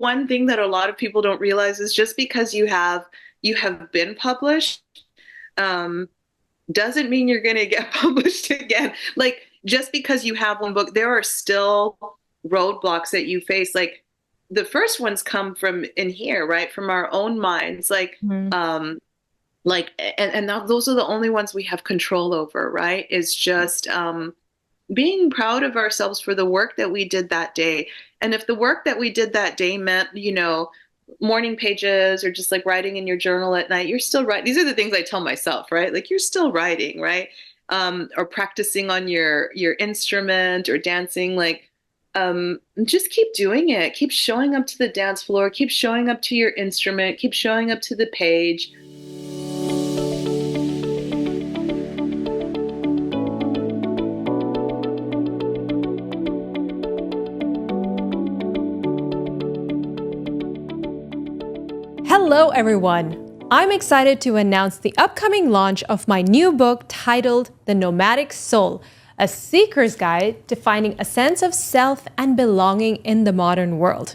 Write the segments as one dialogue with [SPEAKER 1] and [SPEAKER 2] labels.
[SPEAKER 1] one thing that a lot of people don't realize is just because you have been published, um, doesn't mean you're going to get published again. Like just because you have one book, there are still roadblocks that you face. Like the first ones come from in here, right? From our own minds.
[SPEAKER 2] Mhm.
[SPEAKER 1] Those are the only ones we have control over, right? Is just being proud of ourselves for the work that we did that day. And if the work that we did that day meant, morning pages or just like writing in your journal at night, you're still writing. These are the things I tell myself, right? Like you're still writing, right? Or practicing on your instrument or dancing, just keep doing it. Keep showing up to the dance floor, keep showing up to your instrument, keep showing up to the page.
[SPEAKER 2] Hello, everyone. I'm excited to announce the upcoming launch of my new book titled The Nomadic Soul, a seeker's guide to finding a sense of self and belonging in the modern world,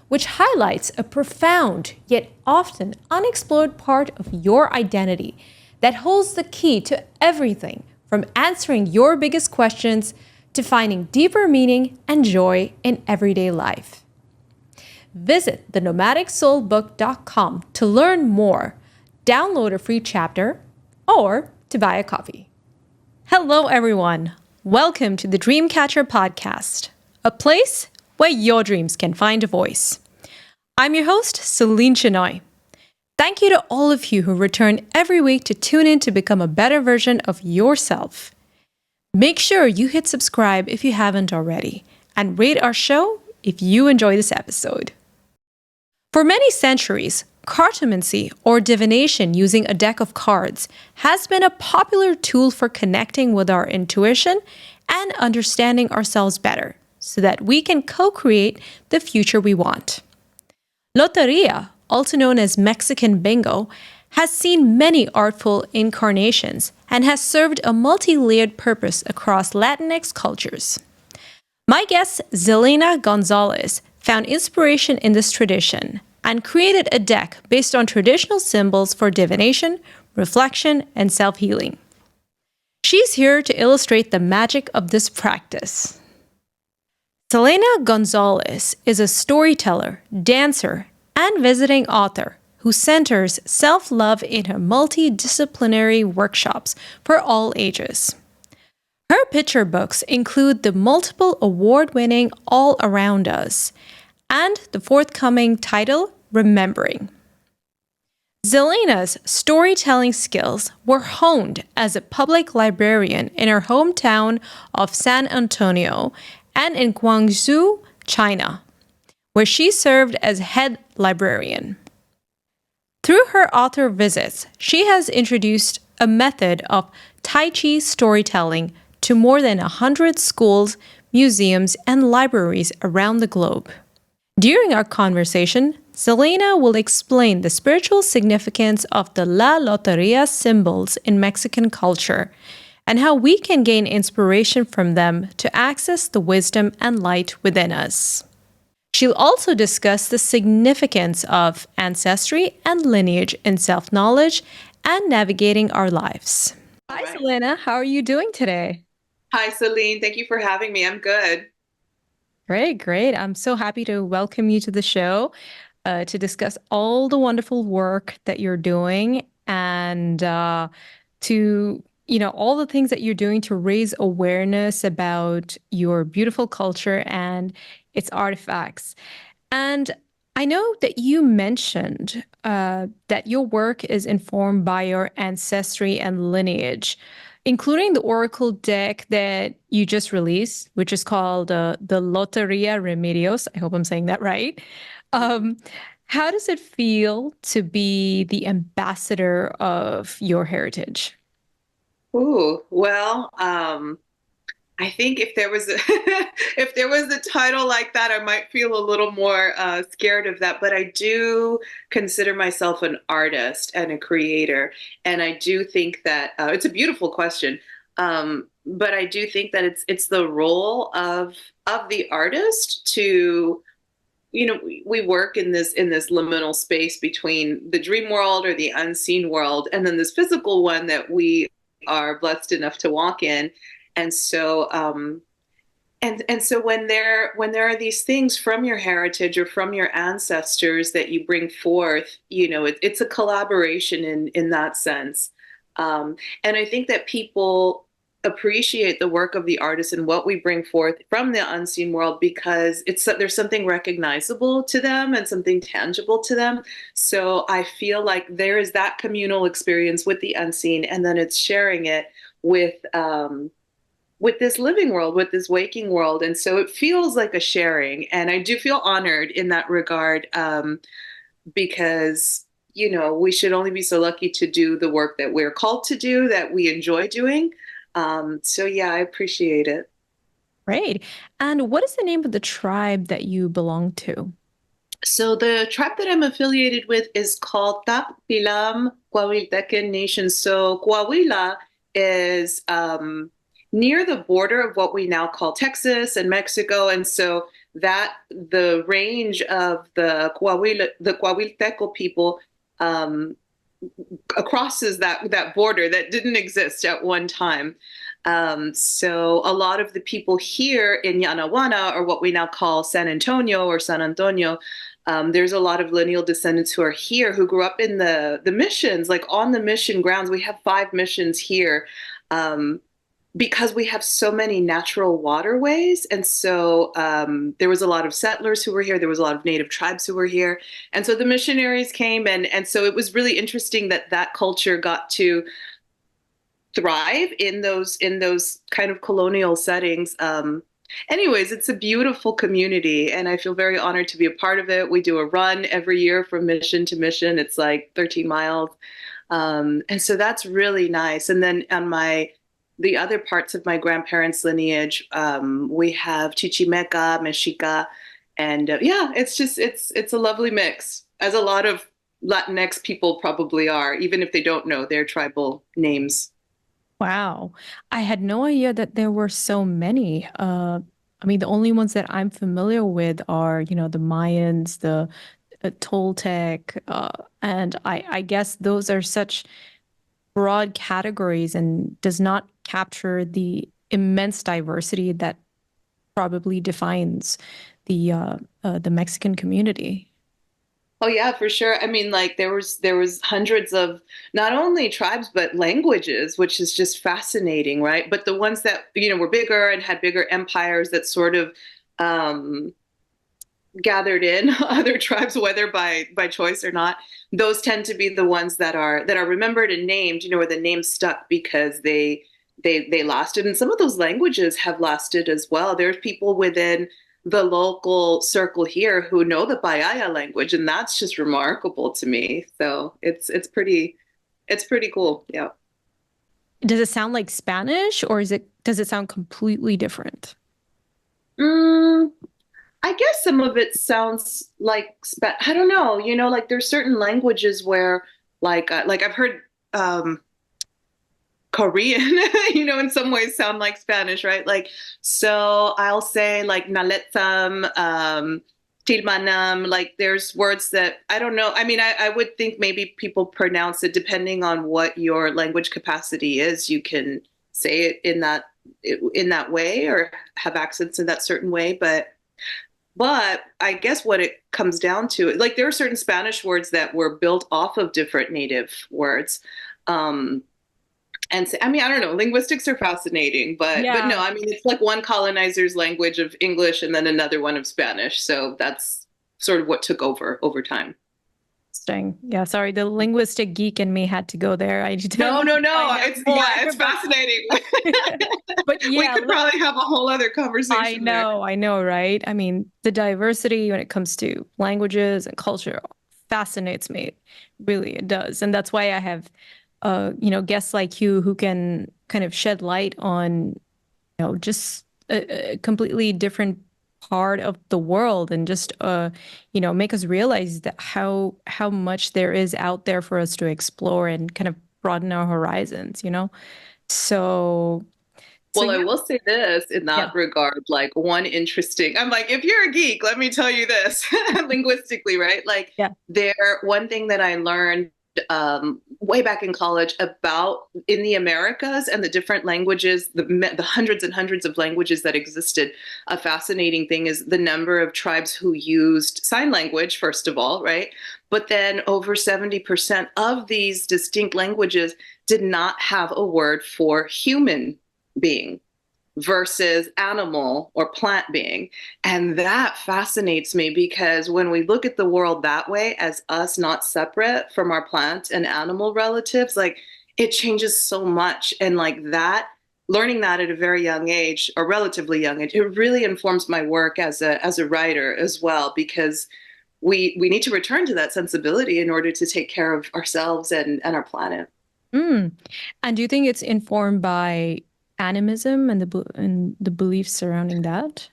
[SPEAKER 2] which highlights a profound yet often unexplored part of your identity that holds the key to everything from answering your biggest questions to finding deeper meaning and joy in everyday life. Visit thenomadicsoulbook.com to learn more, download a free chapter, or to buy a copy. Hello, everyone. Welcome to the Dreamcatcher podcast, a place where your dreams can find a voice. I'm your host, Celine Chenoy. Thank you to all of you who return every week to tune in to become a better version of yourself. Make sure you hit subscribe if you haven't already, and rate our show if you enjoy this episode. For many centuries, cartomancy or divination using a deck of cards has been a popular tool for connecting with our intuition and understanding ourselves better so that we can co-create the future we want. Lotería, also known as Mexican bingo, has seen many artful incarnations and has served a multi-layered purpose across Latinx cultures. My guest, Xelena González, found inspiration in this tradition and created a deck based on traditional symbols for divination, reflection, and self-healing. She's here to illustrate the magic of this practice. Xelena González is a storyteller, dancer, and visiting author who centers self-love in her multi-disciplinary workshops for all ages. Her picture books include the multiple award-winning All Around Us and the forthcoming title, Remembering. Xelena's storytelling skills were honed as a public librarian in her hometown of San Antonio and in Guangzhou, China, where she served as head librarian. Through her author visits, she has introduced a method of Tai Chi storytelling to more than 100 schools, museums, and libraries around the globe. During our conversation, Xelena will explain the spiritual significance of the La Lotería symbols in Mexican culture and how we can gain inspiration from them to access the wisdom and light within us. She'll also discuss the significance of ancestry and lineage in self-knowledge and navigating our lives.
[SPEAKER 1] All
[SPEAKER 2] Hi,
[SPEAKER 1] right.
[SPEAKER 2] Xelena. How are you doing today?
[SPEAKER 1] Hi, Celine. Thank you for having me. I'm good.
[SPEAKER 2] Great, great. I'm so happy to welcome you to the show to discuss all the wonderful work that you're doing and all the things that you're doing to raise awareness about your beautiful culture and its artifacts. And I know that you mentioned that your work is informed by your ancestry and lineage, including the Oracle deck that you just released, which is called the Lotería Remedios. I hope I'm saying that right. Um, how does it feel to be the ambassador of your heritage?
[SPEAKER 1] Ooh, well, I think if there was a if there was a title like that, I might feel a little more scared of that. But I do consider myself an artist and a creator, and I do think that it's a beautiful question. But I do think that it's the role of the artist to we work in this liminal space between the dream world or the unseen world, and then this physical one that we are blessed enough to walk in. And so and so when there are these things from your heritage or from your ancestors that you bring forth, it's a collaboration in that sense. And I think that people appreciate the work of the artist and what we bring forth from the unseen world because there's something recognizable to them and something tangible to them. So I feel like there is that communal experience with the unseen, and then it's sharing it with this living world, with this waking world. And so it feels like a sharing. And I do feel honored in that regard, because, we should only be so lucky to do the work that we're called to do, that we enjoy doing. So yeah, I appreciate it.
[SPEAKER 2] Great. And what is the name of the tribe that you belong to?
[SPEAKER 1] So the tribe that I'm affiliated with is called Pilam Coahuiltecan Nation. So Coahuila is near the border of what we now call Texas and Mexico, and so that the range of the Coahuilteco people um, crosses that border that didn't exist at one time. So a lot of the people here in Yanaguana, or what we now call San Antonio or San Antonio, there's a lot of lineal descendants who are here who grew up in the missions, like on the mission grounds. We have 5 missions here. Because we have so many natural waterways. And so there was a lot of settlers who were here. There was a lot of native tribes who were here. And so the missionaries came. And so it was really interesting that that culture got to thrive in those kind of colonial settings. Anyways, it's a beautiful community, and I feel very honored to be a part of it. We do a run every year from mission to mission. It's like 13 miles. And so that's really nice. And then on the other parts of my grandparents' lineage, we have Chichimeca, Mexica, and yeah, it's a lovely mix, as a lot of Latinx people probably are, even if they don't know their tribal names.
[SPEAKER 2] Wow. I had no idea that there were so many. I mean, the only ones that I'm familiar with are, the Mayans, the Toltec, and I guess those are such broad categories and does not capture the immense diversity that probably defines the Mexican community.
[SPEAKER 1] Oh yeah, for sure. I mean, like there was hundreds of not only tribes but languages, which is just fascinating, right? But the ones that, were bigger and had bigger empires that sort of um gathered in other tribes, whether by choice or not, those tend to be the ones that are remembered and named, where the name stuck because they lasted. And some of those languages have lasted as well. There's people within the local circle here who know the Bayaya language, and that's just remarkable to me. So it's pretty cool. Yeah.
[SPEAKER 2] Does it sound like Spanish or does it sound completely different?
[SPEAKER 1] Mm, I guess some of it sounds like I don't know, like there's certain languages where like I've heard Korean, in some ways sound like Spanish, right? Like, so I'll say like naletsam, tilmanam, like there's words that I don't know. I mean, I would think maybe people pronounce it depending on what your language capacity is. You can say it in that way or have accents in that certain way, but I guess what it comes down to, like there are certain Spanish words that were built off of different native words. Um, and so, I mean, I don't know, linguistics are fascinating, but no,
[SPEAKER 2] Yeah.
[SPEAKER 1] I mean, it's like one colonizer's language of English and then another one of Spanish. So that's sort of what took over time.
[SPEAKER 2] Interesting. Yeah, sorry, the linguistic geek in me had to go there. I just
[SPEAKER 1] No,
[SPEAKER 2] wanted
[SPEAKER 1] no,
[SPEAKER 2] to
[SPEAKER 1] no.
[SPEAKER 2] find out
[SPEAKER 1] It's
[SPEAKER 2] more,
[SPEAKER 1] yeah, it's
[SPEAKER 2] but
[SPEAKER 1] fascinating.
[SPEAKER 2] but
[SPEAKER 1] We
[SPEAKER 2] yeah,
[SPEAKER 1] could probably have a whole other conversation there.
[SPEAKER 2] I know, right? I mean, the diversity when it comes to languages and culture fascinates me. Really, it does. And that's why I have guests like you who can kind of shed light on, just a completely different part of the world and just make us realize that how much there is out there for us to explore and kind of broaden our horizons. So So
[SPEAKER 1] Well, I
[SPEAKER 2] yeah,
[SPEAKER 1] will say this in
[SPEAKER 2] yeah,
[SPEAKER 1] that regard, like one interesting, I'm like, if you're a geek, let me tell you this linguistically, right? Like
[SPEAKER 2] yeah.
[SPEAKER 1] one thing that I learned way back in college about in the Americas and the different languages, the hundreds and hundreds of languages that existed. A fascinating thing is the number of tribes who used sign language, first of all, right? But then over 70% of these distinct languages did not have a word for human being versus animal or plant being. And that fascinates me because when we look at the world that way, as us not separate from our plant and animal relatives, like it changes so much. And like that, learning that at a very young age or relatively young age, it really informs my work as a writer as well, because we need to return to that sensibility in order to take care of ourselves and our planet.
[SPEAKER 2] Mm. And do you think it's informed by animism and the beliefs surrounding that?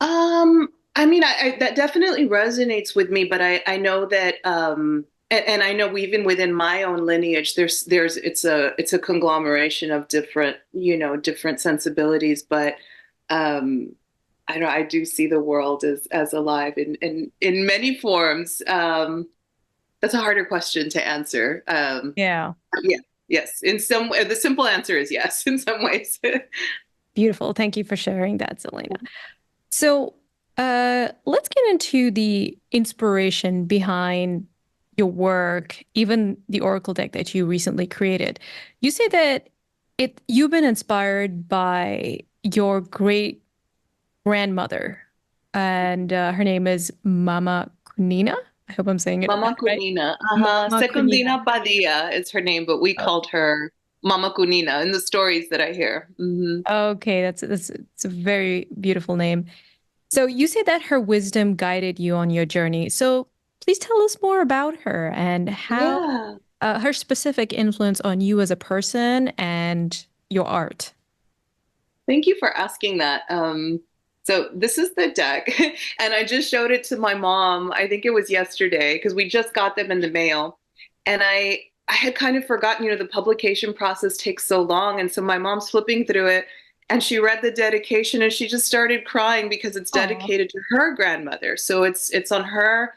[SPEAKER 1] I mean, that definitely resonates with me, but I know that, and I know even within my own lineage, it's a conglomeration of different, different sensibilities, but, um, I know I do see the world as alive in many forms. That's a harder question to answer.
[SPEAKER 2] Yeah.
[SPEAKER 1] Yeah, yes, in some way, the simple answer is yes, in some ways.
[SPEAKER 2] Beautiful. Thank you for sharing that, Zelena. So, let's get into the inspiration behind your work, even the Oracle deck that you recently created. You say that you've been inspired by your great grandmother, and her name is Mama Kunina. I hope I'm saying it
[SPEAKER 1] Mama
[SPEAKER 2] right.
[SPEAKER 1] Kunina. Uh-huh.
[SPEAKER 2] Mama Kunina.
[SPEAKER 1] Secundina Badia is her name, but we called her Mama Kunina in the stories that I hear.
[SPEAKER 2] Okay, that's it's a very beautiful name. So you say that her wisdom guided you on your journey. So please tell us more about her and how
[SPEAKER 1] Yeah.
[SPEAKER 2] her specific influence on you as a person and your art.
[SPEAKER 1] Thank you for asking that. So this is the deck, and I just showed it to my mom. I think it was yesterday because we just got them in the mail, and I had kind of forgotten, the publication process takes so long, and so my mom's flipping through it, and she read the dedication, and she just started crying because it's
[SPEAKER 2] Oh,
[SPEAKER 1] dedicated to her grandmother. So it's on her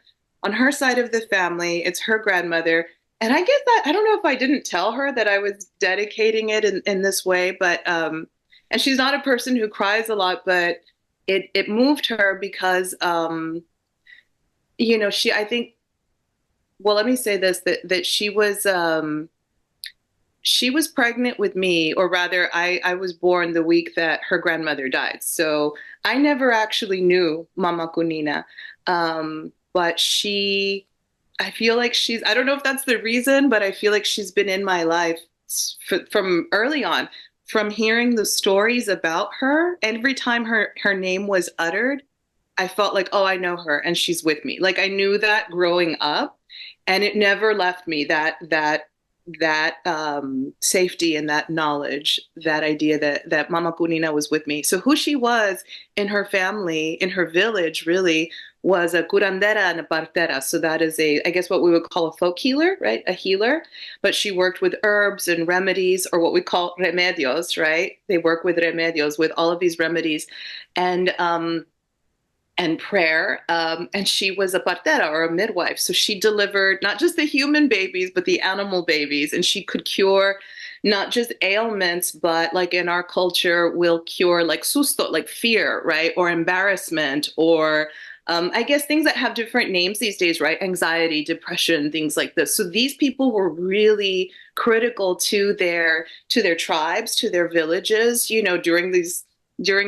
[SPEAKER 1] side of the family. It's her grandmother. And I get that. I don't know if I didn't tell her that I was dedicating it in this way, but and she's not a person who cries a lot, but it moved her because I think, well, let me say this, that she was pregnant with me, or rather I was born the week that her grandmother died. So I never actually knew Mama Kunina. But I feel like I don't know if that's the reason, but I feel like she's been in my life from early on, from hearing the stories about her. Every time her name was uttered, I felt like, oh, I know her and she's with me. Like I knew that growing up, and it never left me, that safety and that knowledge, that idea that Mama Kunina was with me. So who she was in her family, in her village, really was a curandera and a partera. So that is I guess what we would call a folk healer, right? A healer. But she worked with herbs and remedies, or what we call remedios, right? They work with remedios, with all of these remedies. And prayer. And she was a partera, or a midwife. So she delivered not just the human babies, but the animal babies. And she could cure not just ailments, but like in our culture, will cure like susto, like fear, right? Or embarrassment, or I guess things that have different names these days, right? Anxiety, depression, things like this. So these people were really critical to their tribes, to their villages, during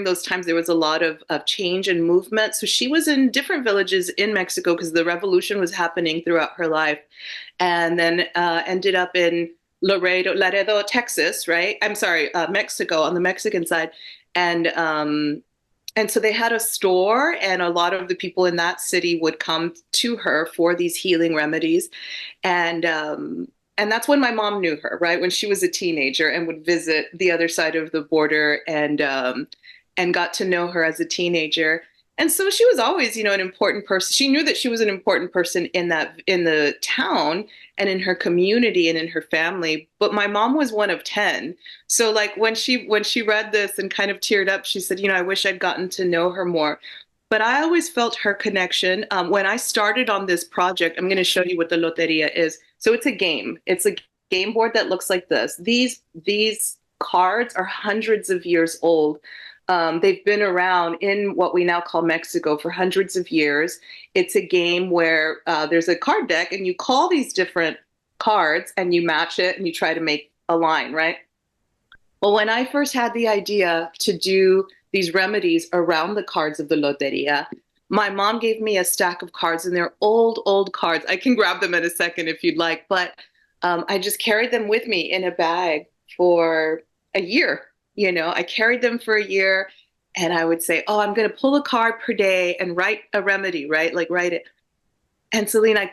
[SPEAKER 1] those times. There was a lot of change and movement. So she was in different villages in Mexico because the revolution was happening throughout her life, and then ended up in Laredo, Texas, right? I'm sorry, Mexico, on the Mexican side. And so they had a store, and a lot of the people in that city would come to her for these healing remedies. And that's when my mom knew her, right? When she was a teenager and would visit the other side of the border, and got to know her as a teenager. And so she was always, an important person. She knew that she was an important person in the town and in her community and in her family. But my mom was one of 10. So like when she read this and kind of teared up, she said, I wish I'd gotten to know her more. But I always felt her connection. When I started on this project, I'm going to show you what the Lotería is. So it's a game. It's a game board that looks like this. These cards are hundreds of years old. They've been around in what we now call Mexico for hundreds of years. It's a game where there's a card deck and you call these different cards and you match it and you try to make a line, right? Well, when I first had the idea to do these remedies around the cards of the Loteria, my mom gave me a stack of cards and they're old, old cards. I can grab them in a second if you'd like, but I just carried them with me in a bag for a year. I carried them for a year and I would say, oh, I'm going to pull a card per day and write a remedy, right? Like write it. And Celine,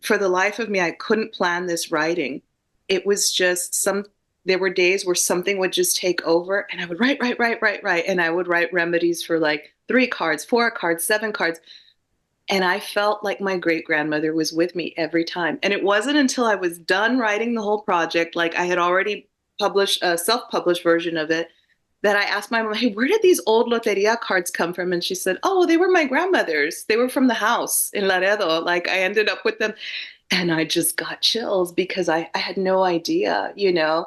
[SPEAKER 1] for the life of me, I couldn't plan this writing. It was just there were days where something would just take over and I would write, write, write, write, write. And I would write remedies for like 3 cards, 4 cards, 7 cards. And I felt like my great grandmother was with me every time. And it wasn't until I was done writing the whole project, like I had already published a self-published version of it, that I asked my mom, hey, where did these old Loteria cards come from? And she said, oh, well, they were my grandmother's. They were from the house in Laredo. Like I ended up with them. And I just got chills because I had no idea. I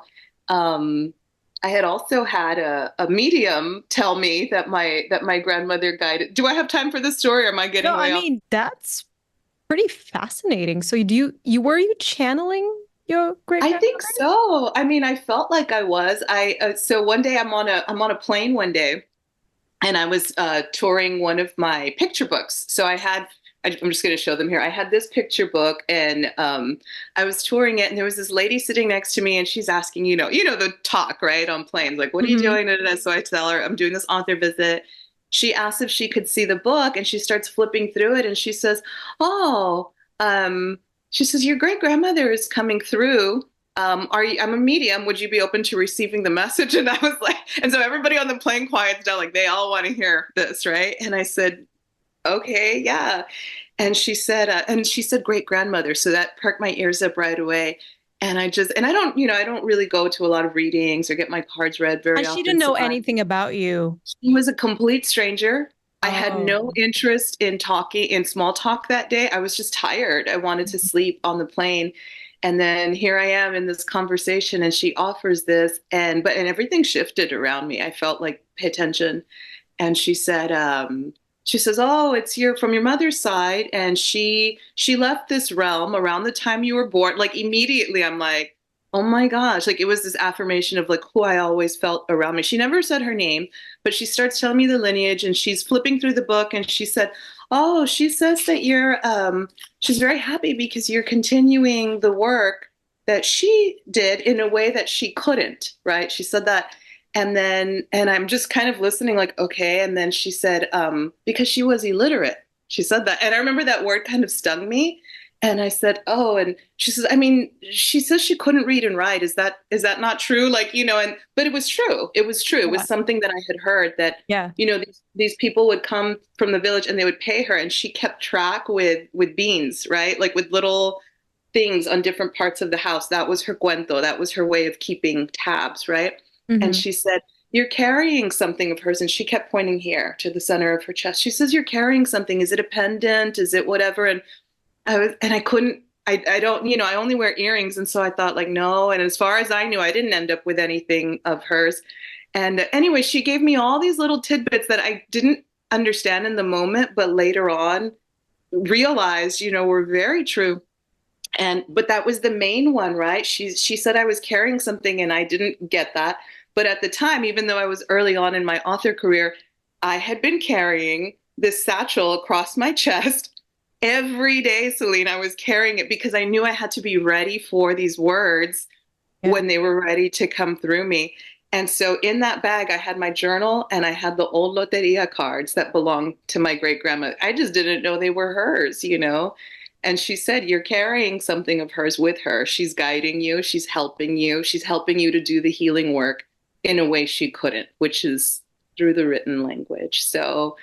[SPEAKER 1] had also had a medium tell me that my grandmother guided. Do I have time for this story or am I getting
[SPEAKER 2] No, I
[SPEAKER 1] way off?
[SPEAKER 2] mean, that's pretty fascinating. So were you channeling your great
[SPEAKER 1] I think
[SPEAKER 2] grandmother?
[SPEAKER 1] so. I mean, I felt like I was. So one day I'm on a plane one day, and I was touring one of my picture books. So I'm just going to show them here. I had this picture book, and I was touring it, and there was this lady sitting next to me, and she's asking, the talk right on planes, like, what are you
[SPEAKER 2] Hmm.
[SPEAKER 1] doing? So I tell her I'm doing this author visit. She asks if she could see the book, and she starts flipping through it, and she says, "Oh." She says, your great grandmother is coming through. I'm a medium. Would you be open to receiving the message? And I was like, and so everybody on the plane quiets down, like they all want to hear this, right? And I said, okay, yeah. And she said great grandmother. So that perked my ears up right away. And I don't really go to a lot of readings or get my cards read very
[SPEAKER 2] And she
[SPEAKER 1] often.
[SPEAKER 2] didn't know
[SPEAKER 1] So
[SPEAKER 2] anything about you.
[SPEAKER 1] she was a complete stranger. I had no
[SPEAKER 2] Oh.
[SPEAKER 1] interest in talking in small talk that day. I was just tired. I wanted to sleep on the plane. And then here I am in this conversation and she offers this and everything shifted around me. I felt like pay attention. And she says, "Oh, it's from your mother's side and she left this realm around the time you were born." Like immediately I'm like, "Oh my gosh." Like it was this affirmation of like who I always felt around me. She never said her name, but she starts telling me the lineage and she's flipping through the book and she said, "Oh, she says that she's very happy because you're continuing the work that she did in a way that she couldn't," right? She said that. And I'm just kind of listening, like, okay. And then she said, because she was illiterate. She said that. And I remember that word kind of stung me. And I said, oh, and she says, I mean, she says she couldn't read and write. Is that not true? Like, but it was true. It was true. It was
[SPEAKER 2] Yeah.
[SPEAKER 1] something that I had heard that,
[SPEAKER 2] Yeah.
[SPEAKER 1] these people would come from the village and they would pay her and she kept track with beans, right? Like with little things on different parts of the house. That was her cuento. That was her way of keeping tabs, right? And
[SPEAKER 2] Hmm.
[SPEAKER 1] she said, you're carrying something of hers. And she kept pointing here to the center of her chest. She says, you're carrying something. Is it a pendant? Is it whatever? And I couldn't, I don't, I only wear earrings. And so I thought like, no. And as far as I knew, I didn't end up with anything of hers. And anyway, she gave me all these little tidbits that I didn't understand in the moment, but later on realized, were very true. But that was the main one, right? She said I was carrying something and I didn't get that. But at the time, even though I was early on in my author career, I had been carrying this satchel across my chest every day, Celine. I was carrying it because I knew I had to be ready for these words
[SPEAKER 2] Yeah.
[SPEAKER 1] when they were ready to come through me. And so in that bag, I had my journal and I had the old Loteria cards that belonged to my great grandma. I just didn't know they were hers. And she said, you're carrying something of hers with her. She's guiding you. She's helping you. She's helping you to do the healing work in a way she couldn't, which is through the written language. So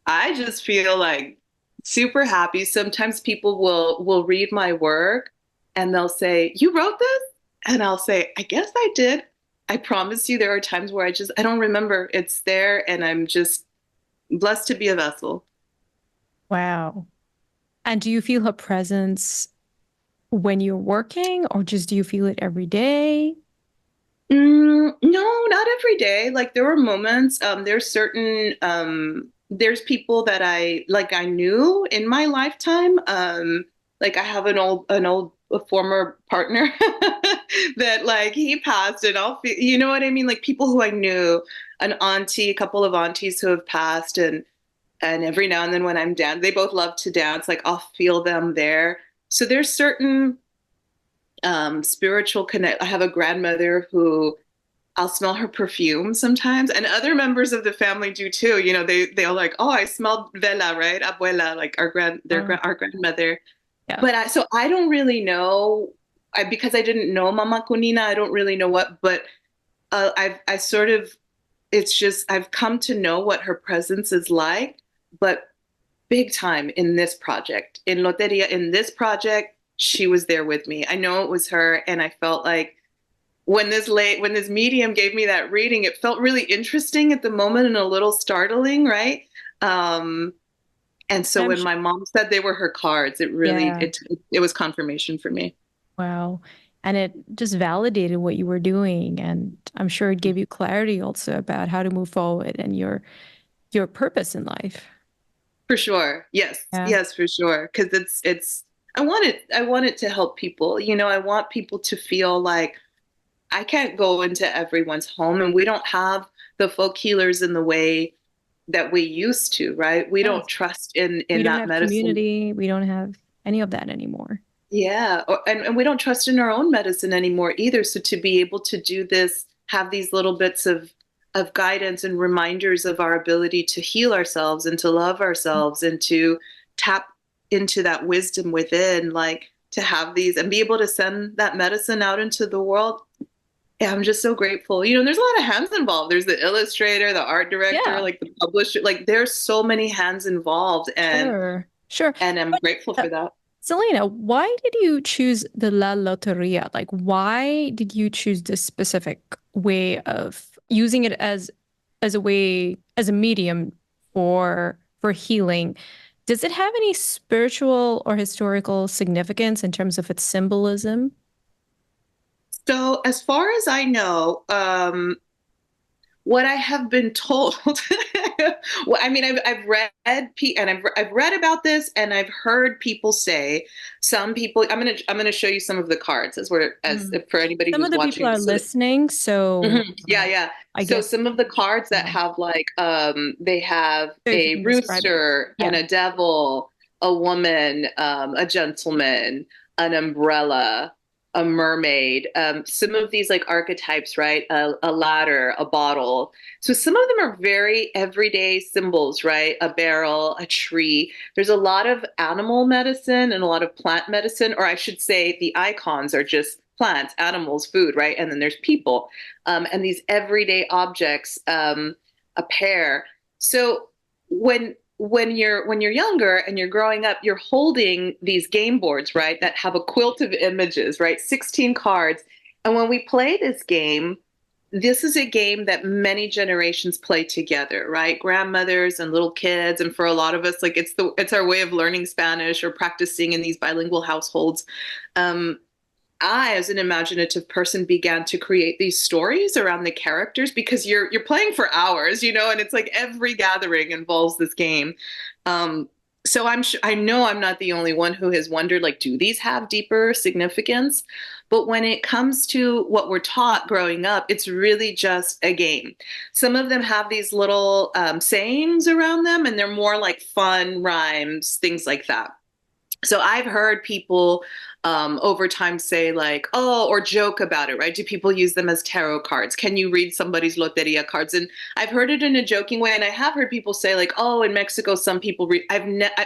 [SPEAKER 1] I just feel like super happy. Sometimes people will read my work and they'll say, "You wrote this?" And I'll say, "I guess I did." I promise you there are times where I don't remember. It's there and I'm just blessed to be a vessel.
[SPEAKER 2] Wow. And do you feel her presence when you're working, or just do you feel it every day?
[SPEAKER 1] No, not every day. Like there were moments, there's people that I knew in my lifetime. Like I have a former partner that like he passed and I'll feel, you know what I mean? Like people who I knew, a couple of aunties who have passed and every now and then when I'm down, they both love to dance, like I'll feel them there. So there's certain spiritual connect. I have a grandmother who I'll smell her perfume sometimes, and other members of the family do too. You know, they're like, "Oh, I smelled Vela, right? Abuela, like
[SPEAKER 2] Oh,
[SPEAKER 1] our grandmother."
[SPEAKER 2] yeah.
[SPEAKER 1] But I don't really know, because I didn't know Mama Kunina. I don't really know what, but I sort of, it's just I've come to know what her presence is like, but big time in this project, in Loteria, in this project, she was there with me. I know it was her, and I felt like when this medium gave me that reading, it felt really interesting at the moment and a little startling, right? Um, and so
[SPEAKER 2] I'm
[SPEAKER 1] when
[SPEAKER 2] sh
[SPEAKER 1] my mom said they were her cards,
[SPEAKER 2] yeah.
[SPEAKER 1] it was confirmation for me.
[SPEAKER 2] Wow. And it just validated what you were doing. And I'm sure it gave you clarity also about how to move forward and your purpose in life.
[SPEAKER 1] For sure. Yes.
[SPEAKER 2] Yeah.
[SPEAKER 1] Yes, for sure. Because it's I want it to help people. You know, I want people to feel like I can't go into everyone's home and we don't have the folk healers in the way that we used to, right? We don't
[SPEAKER 2] Yes.
[SPEAKER 1] trust
[SPEAKER 2] We
[SPEAKER 1] in
[SPEAKER 2] don't
[SPEAKER 1] that
[SPEAKER 2] have
[SPEAKER 1] medicine.
[SPEAKER 2] community. We don't have any of that anymore.
[SPEAKER 1] Yeah, and we don't trust in our own medicine anymore either. So to be able to do this, have these little bits of guidance and reminders of our ability to heal ourselves and to love ourselves and to tap into that wisdom within, like to have these and be able to send that medicine out into the world. Yeah, I'm just so grateful. You know, there's a lot of hands involved. There's the illustrator, the art director,
[SPEAKER 2] Yeah,
[SPEAKER 1] like the publisher. Like there's so many hands involved,
[SPEAKER 2] sure. Sure.
[SPEAKER 1] and I'm
[SPEAKER 2] But
[SPEAKER 1] grateful for that.
[SPEAKER 2] Selena, why did you choose the La Loteria? Like, why did you choose this specific way of using it as a way, as a medium for healing? Does it have any spiritual or historical significance in terms of its symbolism?
[SPEAKER 1] So, as far as I know, what I have been told, well, I mean, I've read and I've read about this, and I've heard people say some people. I'm gonna show you some of the cards as
[SPEAKER 2] Mm.
[SPEAKER 1] for anybody
[SPEAKER 2] Some of
[SPEAKER 1] who's
[SPEAKER 2] the people
[SPEAKER 1] watching.
[SPEAKER 2] are listening, so
[SPEAKER 1] Yeah, yeah.
[SPEAKER 2] I
[SPEAKER 1] So
[SPEAKER 2] guess
[SPEAKER 1] some of the cards that
[SPEAKER 2] yeah.
[SPEAKER 1] have like they have
[SPEAKER 2] So if you
[SPEAKER 1] a
[SPEAKER 2] can describe it.
[SPEAKER 1] rooster and
[SPEAKER 2] Yeah.
[SPEAKER 1] a devil, a woman, a gentleman, an umbrella, a mermaid. Some of these like archetypes, right? A ladder, a bottle. So some of them are very everyday symbols, right? A barrel, a tree. There's a lot of animal medicine and a lot of plant medicine, or I should say the icons are just plants, animals, food, right? And then there's people and these everyday objects appear. So when you're younger and you're growing up, you're holding these game boards, right, that have a quilt of images, right, 16 cards. And when we play this game, this is a game that many generations play together, right? Grandmothers and little kids, and for a lot of us, like it's our way of learning Spanish or practicing in these bilingual households. Um, I, as an imaginative person, began to create these stories around the characters because you're playing for hours, you know, and it's like every gathering involves this game. Um, so I know I'm not the only one who has wondered, like, do these have deeper significance? But when it comes to what we're taught growing up, it's really just a game. Some of them have these little sayings around them, and they're more like fun rhymes, things like that. So I've heard people over time say like, oh, or joke about it, right? Do people use them as tarot cards? Can you read somebody's Loteria cards? And I've heard it in a joking way, and I have heard people say like, oh, in Mexico, some people read.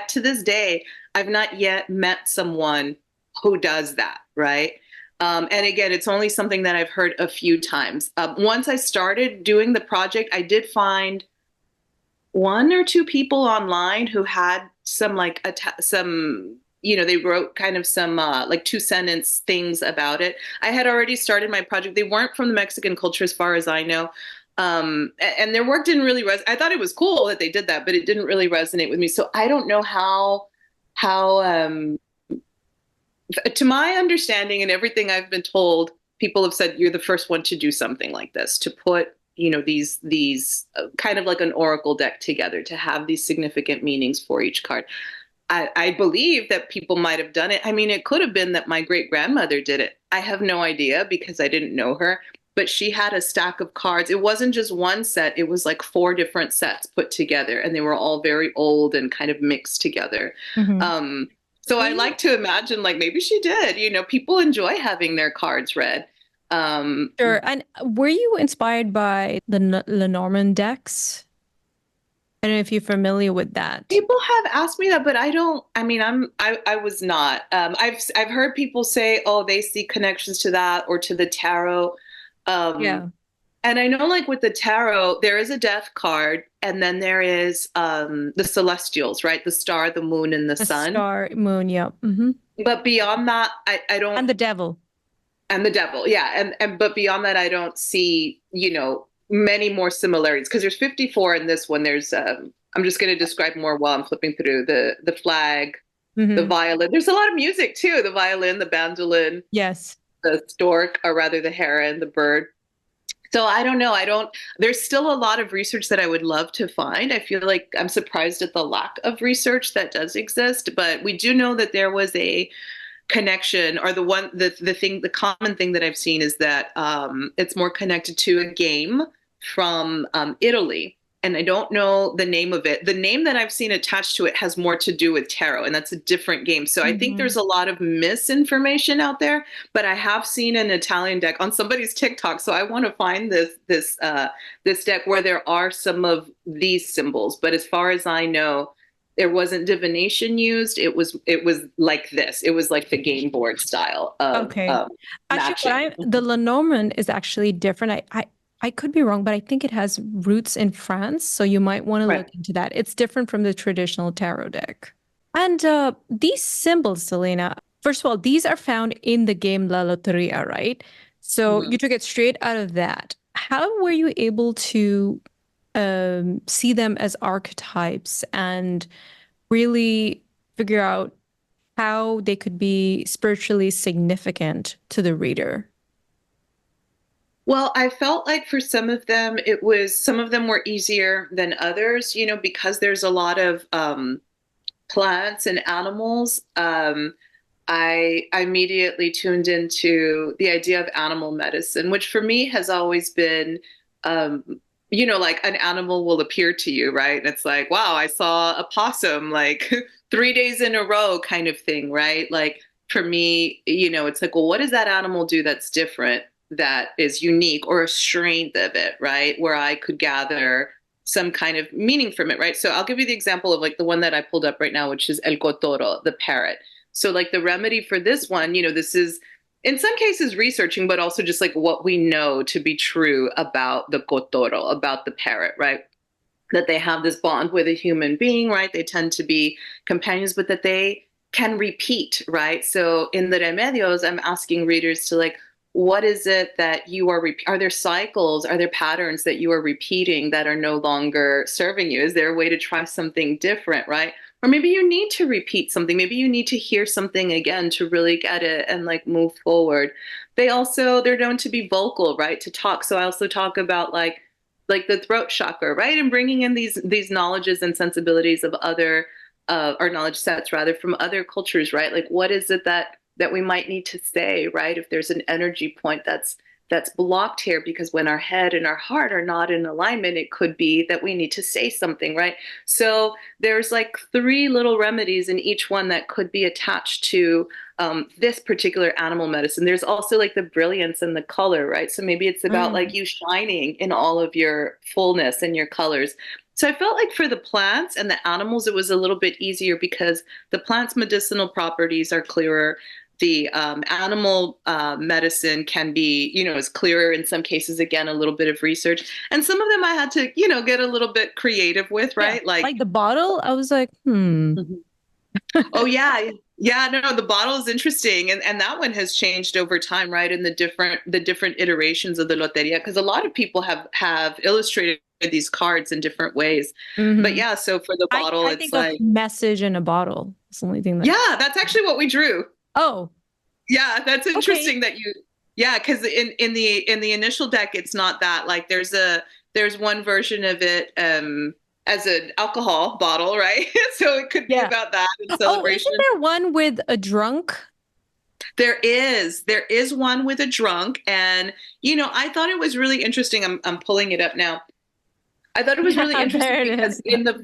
[SPEAKER 1] To this day, I've not yet met someone who does that, right? And again, it's only something that I've heard a few times. Once I started doing the project, I did find one or two people online who had some like some they wrote kind of some like two sentence things about it. I had already started my project. They weren't from the Mexican culture as far as I know. And their work didn't really I thought it was cool that they did that, but it didn't really resonate with me. So I don't know how to my understanding and everything I've been told, people have said you're the first one to do something like this, to put, these kind of like an oracle deck together, to have these significant meanings for each card. I believe that people might have done it. I mean, it could have been that my great grandmother did it. I have no idea because I didn't know her, but she had a stack of cards. It wasn't just one set, it was like four different sets put together, and they were all very old and kind of mixed together.
[SPEAKER 2] Mm-hmm.
[SPEAKER 1] So
[SPEAKER 2] Were
[SPEAKER 1] I
[SPEAKER 2] you
[SPEAKER 1] like to imagine like maybe she did. People enjoy having their cards read. Um,
[SPEAKER 2] sure? And were you inspired by the Lenormand decks? I don't know if you're familiar with that.
[SPEAKER 1] People have asked me that, but I don't. I mean, I was not. I've heard people say, oh, they see connections to that or to the tarot. Um,
[SPEAKER 2] Yeah.
[SPEAKER 1] and I know, like with the tarot, there is a death card, and then there is the celestials, right? The star, the moon, and the
[SPEAKER 2] The
[SPEAKER 1] sun.
[SPEAKER 2] star, moon, yeah. Hmm.
[SPEAKER 1] But beyond that, I don't.
[SPEAKER 2] And the devil.
[SPEAKER 1] And the devil, yeah, and but beyond that, I don't see, many more similarities because there's 54 in this one. There's I'm just going to describe more while I'm flipping through the flag, the
[SPEAKER 2] Hmm.
[SPEAKER 1] violin. There's a lot of music too. The violin, the bandolin,
[SPEAKER 2] Yes.
[SPEAKER 1] the stork, or rather the heron, the bird. So I don't know. I don't. There's still a lot of research that I would love to find. I feel like I'm surprised at the lack of research that does exist, but we do know that there was a connection, or the common thing that I've seen is that it's more connected to a game from Italy, and I don't know the name of it. The name that I've seen attached to it has more to do with tarot, and that's a different game. So I think
[SPEAKER 2] Hmm.
[SPEAKER 1] there's a lot of misinformation out there, but I have seen an Italian deck on somebody's TikTok, so I want to find this deck where there are some of these symbols. But as far as I know, there wasn't divination used. It was like this. It was like the game board style of
[SPEAKER 2] Okay. Actually,
[SPEAKER 1] matching.
[SPEAKER 2] the Lenormand is actually different. I could be wrong, but I think it has roots in France, so you might want to
[SPEAKER 1] Right.
[SPEAKER 2] look into that. It's different from the traditional tarot deck. And these symbols, Selena, first of all, these are found in the game La Loteria, right? So
[SPEAKER 1] Mhm.
[SPEAKER 2] you took it straight out of that. How were you able to see them as archetypes and really figure out how they could be spiritually significant to the reader?
[SPEAKER 1] Well, I felt like for some of them were easier than others, because there's a lot of plants and animals. I immediately tuned into the idea of animal medicine, which for me has always been, like an animal will appear to you, right? And it's like, wow, I saw a possum like 3 days in a row kind of thing, right? Like for me, it's like, well, what does that animal do that's different, that is unique, or a strength of it, right? Where I could gather some kind of meaning from it, right? So I'll give you the example of like the one that I pulled up right now, which is El Cotoro, the parrot. So like the remedy for this one, this is in some cases researching, but also just like what we know to be true about the Cotoro, about the parrot, right? That they have this bond with a human being, right? They tend to be companions, but that they can repeat, right? So in the remedios, I'm asking readers to like, what is it that you are there cycles, are there patterns that you are repeating that are no longer serving you? Is there a way to try something different, right? Or maybe you need to repeat something. Maybe you need to hear something again to really get it and like move forward. They're known to be vocal, right? To talk. So I also talk about like the throat chakra, right? And bringing in these knowledges and sensibilities of other or knowledge sets rather from other cultures, right? Like what is it that we might need to say, right? If there's an energy point that's blocked here, because when our head and our heart are not in alignment, it could be that we need to say something, right? So there's like three little remedies in each one that could be attached to this particular animal medicine. There's also like the brilliance and the color, right? So maybe it's about like
[SPEAKER 2] Mm.
[SPEAKER 1] you shining in all of your fullness and your colors. So I felt like for the plants and the animals, it was a little bit easier because the plants' medicinal properties are clearer. the animal medicine can be, is clearer in some cases. Again, a little bit of research, and some of them I had to, get a little bit creative with,
[SPEAKER 2] Yeah.
[SPEAKER 1] right? Like,
[SPEAKER 2] Like the bottle, I was like,
[SPEAKER 1] mhm. Oh yeah, yeah. No, the bottle is interesting, and that one has changed over time, right? In the different iterations of the Lotería, because a lot of people have illustrated these cards in different ways. But
[SPEAKER 2] hmm
[SPEAKER 1] yeah, so for the bottle,
[SPEAKER 2] I
[SPEAKER 1] it's
[SPEAKER 2] think of
[SPEAKER 1] like,
[SPEAKER 2] message in a bottle. It's the only thing that.
[SPEAKER 1] yeah, that's actually what we drew.
[SPEAKER 2] Oh,
[SPEAKER 1] Yeah, that's
[SPEAKER 2] okay.
[SPEAKER 1] interesting that you. Yeah, because in the initial deck, it's not that. Like, there's one version of it as an alcohol bottle, right? So it could be
[SPEAKER 2] Yeah.
[SPEAKER 1] about that in
[SPEAKER 2] Oh, isn't
[SPEAKER 1] celebration.
[SPEAKER 2] there one with a drunk?
[SPEAKER 1] There is one with a drunk, and I thought it was really interesting. I'm pulling it up now. I thought it was really
[SPEAKER 2] Yeah,
[SPEAKER 1] interesting
[SPEAKER 2] there it
[SPEAKER 1] because
[SPEAKER 2] is.
[SPEAKER 1] in the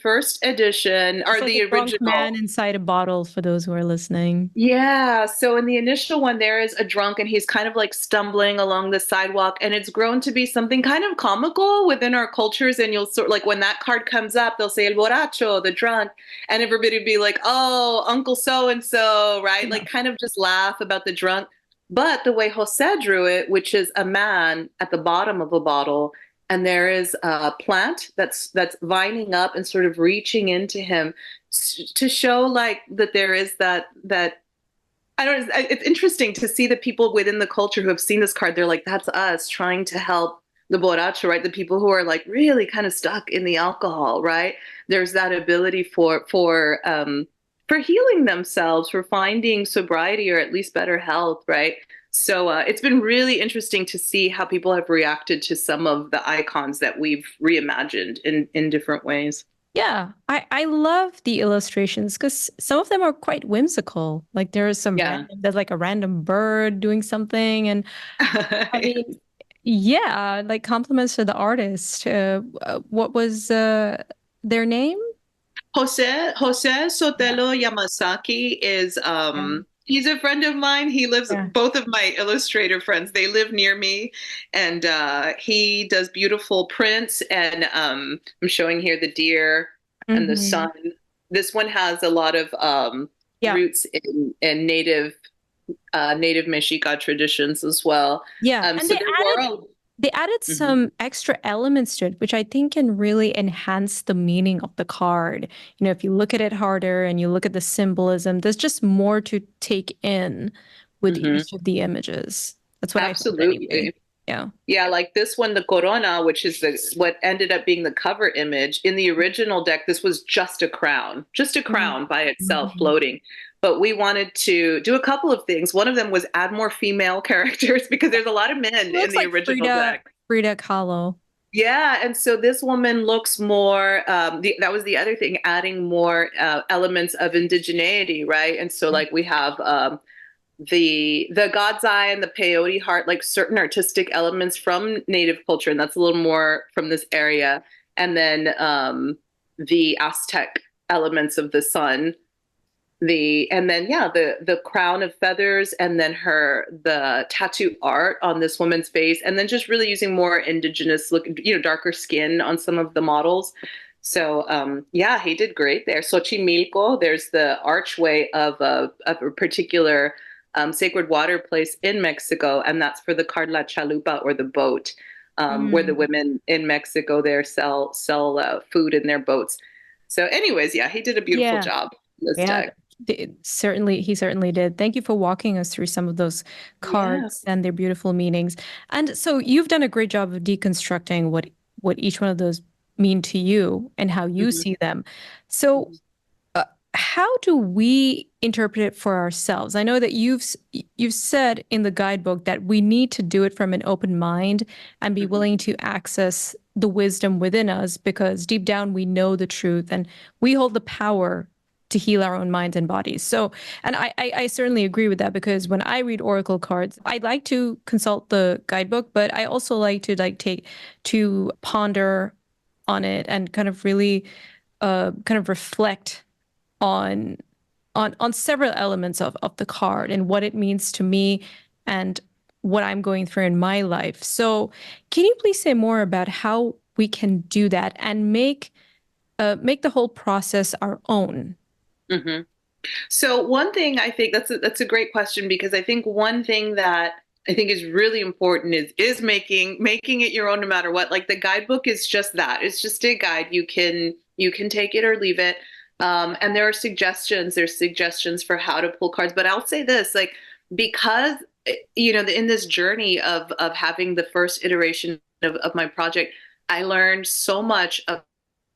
[SPEAKER 1] first edition,
[SPEAKER 2] It's
[SPEAKER 1] or
[SPEAKER 2] like a
[SPEAKER 1] the
[SPEAKER 2] drunk man
[SPEAKER 1] original.
[SPEAKER 2] inside a bottle for those who are listening.
[SPEAKER 1] Yeah, so in the initial one, there is a drunk and he's kind of like stumbling along the sidewalk, and it's grown to be something kind of comical within our cultures. And you'll sort like when that card comes up, they'll say el borracho, the drunk, and everybody would be like, "Oh, Uncle so and so," right?
[SPEAKER 2] Yeah.
[SPEAKER 1] Like kind of just laugh about the drunk. But the way Jose drew it, which is a man at the bottom of a bottle, and there is a plant that's vining up and sort of reaching into him to show like that there is that I don't know. It's interesting to see the people within the culture who have seen this card. They're like, that's us trying to help the borracho, right? The people who are like really kind of stuck in the alcohol, right? There's that ability for healing themselves, for finding sobriety or at least better health, right? So it's been really interesting to see how people have reacted to some of the icons that we've reimagined in different ways.
[SPEAKER 2] Yeah, I love the illustrations because some of them are quite whimsical. Like
[SPEAKER 1] Yeah.
[SPEAKER 2] there's like a random bird doing something. And I mean, yeah, like compliments to the artist. What was their name?
[SPEAKER 1] Jose
[SPEAKER 2] Yeah.
[SPEAKER 1] Sotelo Yamasaki is
[SPEAKER 2] Yeah.
[SPEAKER 1] he's a friend of mine. He lives
[SPEAKER 2] Yeah.
[SPEAKER 1] both of my illustrator friends. They live near me, and he does beautiful prints. And I'm showing here the deer and the
[SPEAKER 2] hmm
[SPEAKER 1] sun. This one has a lot of
[SPEAKER 2] Yeah.
[SPEAKER 1] roots in native Mexica traditions as well.
[SPEAKER 2] Yeah. And
[SPEAKER 1] So their world.
[SPEAKER 2] they added
[SPEAKER 1] Mhm.
[SPEAKER 2] some extra elements to it, which I think can really enhance the meaning of the card. You know, if you look at it harder and you look at the symbolism, there's just more to take in with
[SPEAKER 1] Mhm.
[SPEAKER 2] each of the images. That's what I found anyway.
[SPEAKER 1] Absolutely.
[SPEAKER 2] Yeah.
[SPEAKER 1] Yeah, like this one, the Corona, which is the what ended up being the cover image. In the original deck, this was just a crown by itself
[SPEAKER 2] Mhm.
[SPEAKER 1] floating. But we wanted to do a couple of things. One of them was add more female characters because there's a lot of men in
[SPEAKER 2] Looks
[SPEAKER 1] the
[SPEAKER 2] like
[SPEAKER 1] original deck.
[SPEAKER 2] Frida Kahlo.
[SPEAKER 1] Yeah, and so this woman looks more. That was the other thing, adding more elements of indigeneity, right? And so, like, we have the God's Eye and the peyote heart, like certain artistic elements from native culture, and that's a little more from this area. And then the Aztec elements of the sun, and then yeah, the crown of feathers, and then the tattoo art on this woman's face, and then just really using more indigenous look, darker skin on some of the models. So yeah, he did great there. Xochimilco, there's the archway of a particular sacred water place in Mexico, and that's for the card La Chalupa, or the boat, where the
[SPEAKER 2] Mm.
[SPEAKER 1] women in Mexico there sell food in their boats. So, anyways, yeah, he did a beautiful
[SPEAKER 2] Yeah.
[SPEAKER 1] job in this
[SPEAKER 2] Yeah,
[SPEAKER 1] deck.
[SPEAKER 2] he certainly did. Thank you for walking us through some of those
[SPEAKER 1] Yeah.
[SPEAKER 2] cards and their beautiful meanings. And so you've done a great job of deconstructing what each one of those mean to you and how you
[SPEAKER 1] Mhm.
[SPEAKER 2] see them. So
[SPEAKER 1] Mhm.
[SPEAKER 2] how do we interpret it for ourselves? I know that you've said in the guidebook that we need to do it from an open mind and be
[SPEAKER 1] Mhm.
[SPEAKER 2] willing to access the wisdom within us because deep down we know the truth and we hold the power to heal our own minds and bodies. So, and I certainly agree with that because when I read oracle cards, I like to consult the guidebook, but I also like to take to ponder on it and kind of really kind of reflect on on several elements of the card and what it means to me and what I'm going through in my life. So, can you please say more about how we can do that and make the whole process our own?
[SPEAKER 1] Mhm. So one thing I think that's a great question because I think one thing that I think is really important is making it your own no matter what. Like the guidebook is just that. It's just a guide. You can take it or leave it. And there are suggestions. There's suggestions for how to pull cards. But I'll say this, like because in this journey of having the first iteration of my project, I learned so much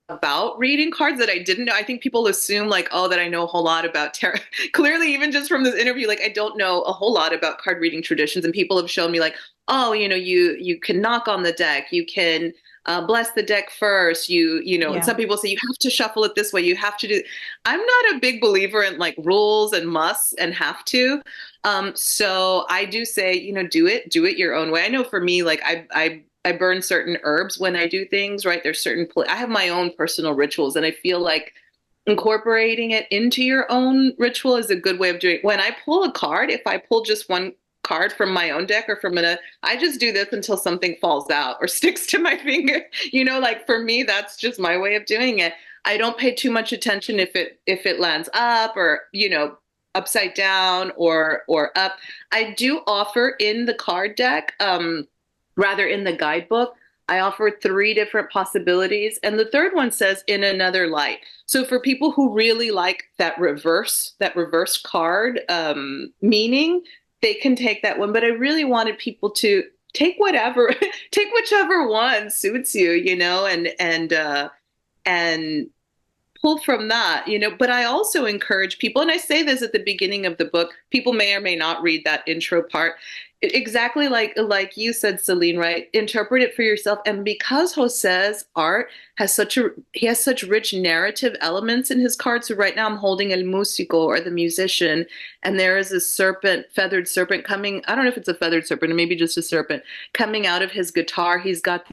[SPEAKER 1] about reading cards that I didn't know. I think people assume like, oh, that I know a whole lot about tarot. Clearly, even just from this interview, like I don't know a whole lot about card reading traditions. And people have shown me like, oh, you can knock on the deck, you can bless the deck first. And
[SPEAKER 2] Yeah.
[SPEAKER 1] some people say you have to shuffle it this way. You have to do. I'm not a big believer in like rules and musts and have to. So I do say, do it your own way. I know for me, like I burn certain herbs when I do things, right? There's I have my own personal rituals, and I feel like incorporating it into your own ritual is a good way of doing it. When I pull a card, if I pull just one card from my own deck or I just do this until something falls out or sticks to my finger. Like for me, that's just my way of doing it. I don't pay too much attention if it lands up or, upside down or up. I do offer in the card deck, rather in the guidebook, I offer three different possibilities. And the third one says in another light. So for people who really like that reverse card meaning, they can take that one. But I really wanted people to take whatever, take whichever one suits you, and pull from that, but I also encourage people, and I say this at the beginning of the book, people may or may not read that intro part. Exactly like you said, Celine, right? Interpret it for yourself. And because Jose's art he has such rich narrative elements in his cards. So right now I'm holding El Músico, or the musician, and there is a feathered serpent coming. I don't know if it's a feathered serpent or maybe just a serpent coming out of his guitar. He's got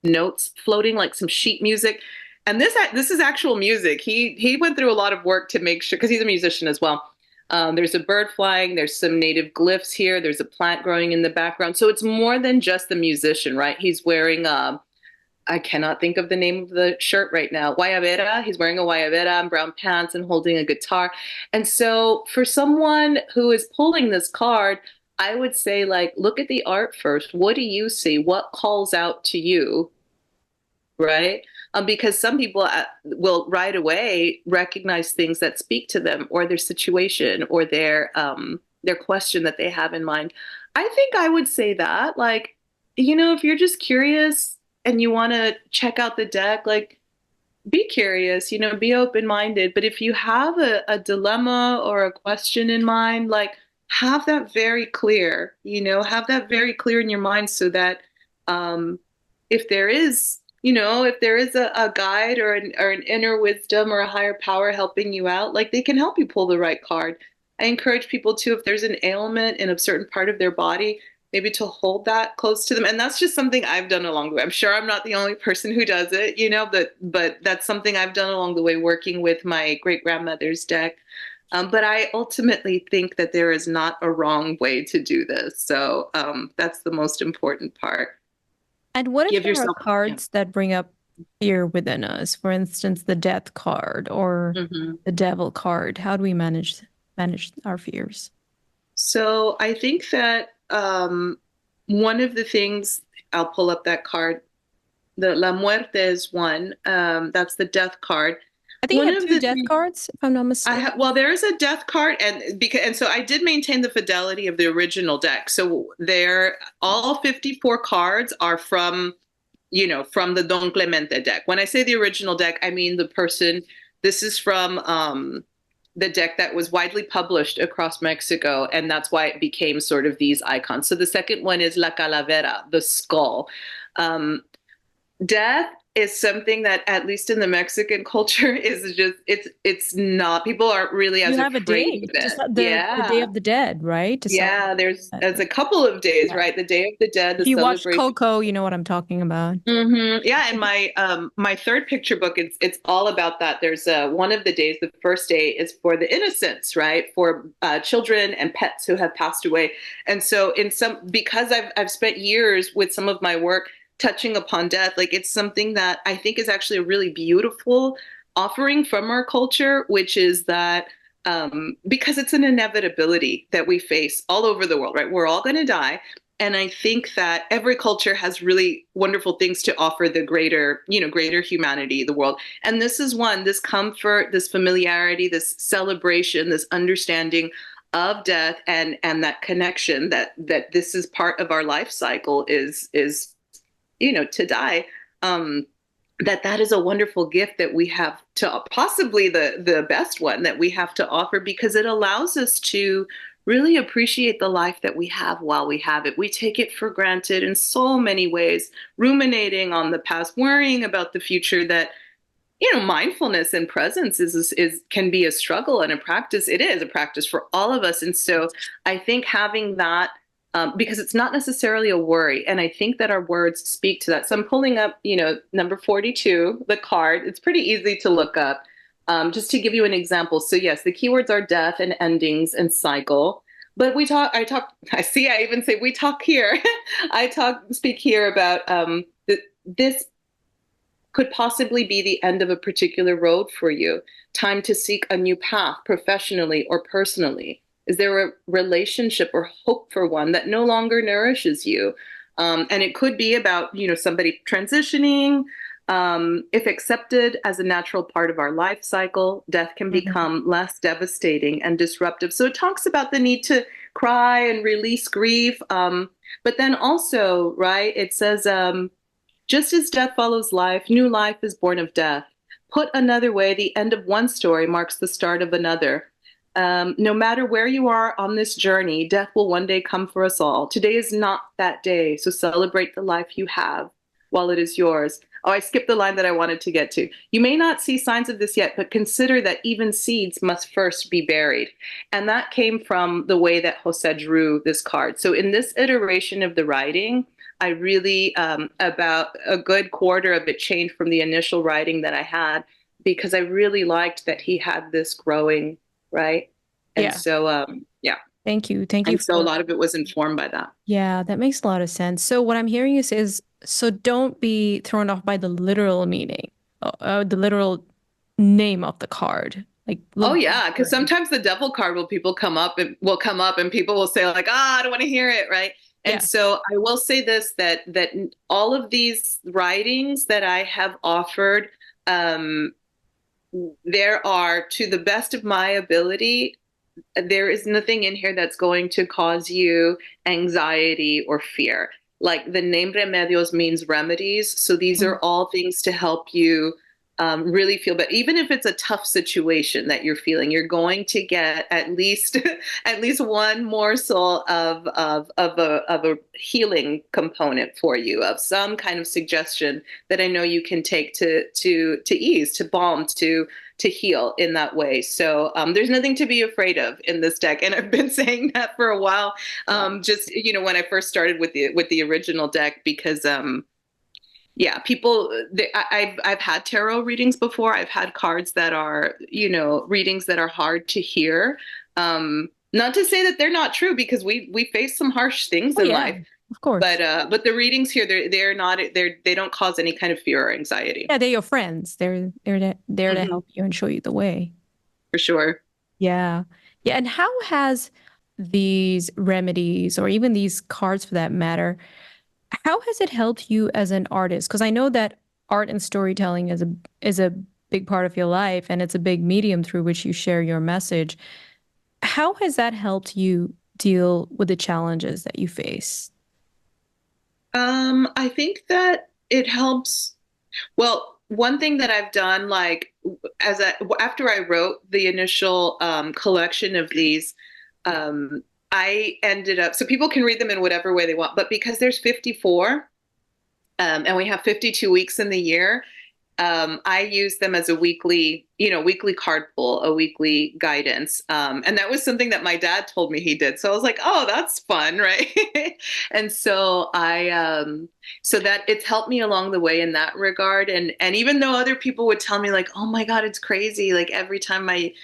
[SPEAKER 1] notes floating like some sheet music. And this is actual music. He went through a lot of work to make sure, because he's a musician as well. There's a bird flying. There's some native glyphs here. There's a plant growing in the background. So it's more than just the musician, right? He's wearing I cannot think of the name of the shirt right now. Guayabera. He's wearing a guayabera and brown pants and holding a guitar. And so for someone who is pulling this card, I would say, like, look at the art first. What do you see? What calls out to you? Right? Because some people will right away recognize things that speak to them, or their situation, or their question that they have in mind. I think I would say that, like, if you're just curious and you want to check out the deck, like, be curious, be open-minded. But if you have a dilemma or a question in mind, like, have that very clear, have that very clear in your mind so that if there is a guide or an inner wisdom or a higher power helping you out, like they can help you pull the right card. I encourage people to, if there's an ailment in a certain part of their body, maybe to hold that close to them. And that's just something I've done along the way. I'm sure I'm not the only person who does it, but that's something I've done along the way working with my great grandmother's deck. But I ultimately think that there is not a wrong way to do this. So that's the most important part.
[SPEAKER 2] And what if
[SPEAKER 1] Give
[SPEAKER 2] there are
[SPEAKER 1] yourself, yeah.
[SPEAKER 2] cards that bring up fear within us? For instance, the death card or
[SPEAKER 1] Mhm.
[SPEAKER 2] the devil card. How do we manage our fears?
[SPEAKER 1] So I think that one of the things, I'll pull up that card. The La Muerte is one. That's the death card.
[SPEAKER 2] I think you
[SPEAKER 1] One
[SPEAKER 2] have
[SPEAKER 1] of
[SPEAKER 2] two
[SPEAKER 1] the
[SPEAKER 2] death
[SPEAKER 1] things
[SPEAKER 2] cards, if I'm not mistaken.
[SPEAKER 1] well, there is a death card, and so I did maintain the fidelity of the original deck. So there, all 54 cards are from the Don Clemente deck. When I say the original deck, I mean the person. This is from the deck that was widely published across Mexico, and that's why it became sort of these icons. So the second one is La Calavera, the skull. Um, Death is something that, at least in the Mexican culture, is just it's not, people aren't really
[SPEAKER 2] You
[SPEAKER 1] as
[SPEAKER 2] have a
[SPEAKER 1] afraid
[SPEAKER 2] day,
[SPEAKER 1] of
[SPEAKER 2] just
[SPEAKER 1] it.
[SPEAKER 2] like the Day
[SPEAKER 1] Yeah.
[SPEAKER 2] of the Dead, right? To
[SPEAKER 1] Yeah,
[SPEAKER 2] celebrate
[SPEAKER 1] there's
[SPEAKER 2] that.
[SPEAKER 1] a couple of days,
[SPEAKER 2] Yeah.
[SPEAKER 1] right? The Day of the Dead, the
[SPEAKER 2] If you watched
[SPEAKER 1] celebration.
[SPEAKER 2] Coco, you know what I'm talking about.
[SPEAKER 1] Yeah, and my third picture book, it's all about that. There's one of the days, the first day is for the innocents, right? For children and pets who have passed away. And so because I've spent years with some of my work touching upon death, like it's something that I think is actually a really beautiful offering from our culture, which is that because it's an inevitability that we face all over the world, right? We're all going to die. And I think that every culture has really wonderful things to offer the greater, greater humanity, the world. And this is one, this comfort, this familiarity, this celebration, this understanding of death and that connection that this is part of our life cycle is to die. That is a wonderful gift that we have to possibly the best one that we have to offer because it allows us to really appreciate the life that we have while we have it. We take it for granted in so many ways, ruminating on the past, worrying about the future that mindfulness and presence is can be a struggle and a practice. It is a practice for all of us. And so I think having that because it's not necessarily a worry. And I think that our words speak to that. So I'm pulling up, number 42, the card. It's pretty easy to look up. Just to give you an example. So yes, the keywords are death and endings and cycle. But I even say we talk here. Speak here about this could possibly be the end of a particular road for you. Time to seek a new path professionally or personally. Is there a relationship or hope for one that no longer nourishes you? And it could be about, somebody transitioning. If accepted as a natural part of our life cycle, death can become less devastating and disruptive. So it talks about the need to cry and release grief. But then also, right, it says, just as death follows life, new life is born of death. Put another way, the end of one story marks the start of another. No matter where you are on this journey, death will one day come for us all. Today is not that day, so celebrate the life you have while it is yours. Oh, I skipped the line that I wanted to get to. You may not see signs of this yet, but consider that even seeds must first be buried. And that came from the way that Jose drew this card. So in this iteration of the writing, I really, about a good quarter of it changed from the initial writing that I had because I really liked that he had this growing, right? And
[SPEAKER 2] Yeah.
[SPEAKER 1] so, yeah.
[SPEAKER 2] Thank you. Thank you
[SPEAKER 1] And so a
[SPEAKER 2] for.
[SPEAKER 1] lot of it was informed by that.
[SPEAKER 2] Yeah, that makes a lot of sense. So what I'm hearing you say is, so don't be thrown off by the literal meaning, the literal name of the card. Like,
[SPEAKER 1] Oh
[SPEAKER 2] look.
[SPEAKER 1] yeah, because sometimes the devil card will come up and people will say like, I don't want to hear it, right? And
[SPEAKER 2] Yeah.
[SPEAKER 1] so I will say this that all of these writings that I have offered, um, there are, to the best of my ability, there is nothing in here that's going to cause you anxiety or fear. Like the name Remedios means remedies. So these are all things to help you really feel better. Even if it's a tough situation that you're feeling, you're going to get at least at least one morsel of a healing component for you, of some kind of suggestion that I know you can take to ease, to balm, to heal in that way. So there's nothing to be afraid of in this deck, and I've been saying that for a while. Just when I first started with the original deck, because yeah, I've had tarot readings before. I've had cards that are readings that are hard to hear. Not to say that they're not true, because we face some harsh things
[SPEAKER 2] Oh
[SPEAKER 1] in
[SPEAKER 2] yeah,
[SPEAKER 1] life.
[SPEAKER 2] of course.
[SPEAKER 1] But the readings here, they're not they don't cause any kind of fear or anxiety.
[SPEAKER 2] Yeah, they're your friends. They're there to
[SPEAKER 1] Hmm.
[SPEAKER 2] help you and show you the way.
[SPEAKER 1] For sure.
[SPEAKER 2] Yeah. Yeah. And how has these remedies, or even these cards for that matter, how has it helped you as an artist? Because I know that art and storytelling is a big part of your life, and it's a big medium through which you share your message. How has that helped you deal with the challenges that you face?
[SPEAKER 1] I think that it helps. Well, one thing that I've done, like after I wrote the initial collection of these, I ended up, so people can read them in whatever way they want, but because there's 54, and we have 52 weeks in the year, I use them as a weekly card pull, a weekly guidance. And that was something that my dad told me he did. So I was like, oh, that's fun, right? And so so that it's helped me along the way in that regard. And even though other people would tell me like, oh my God, it's crazy. Like every time I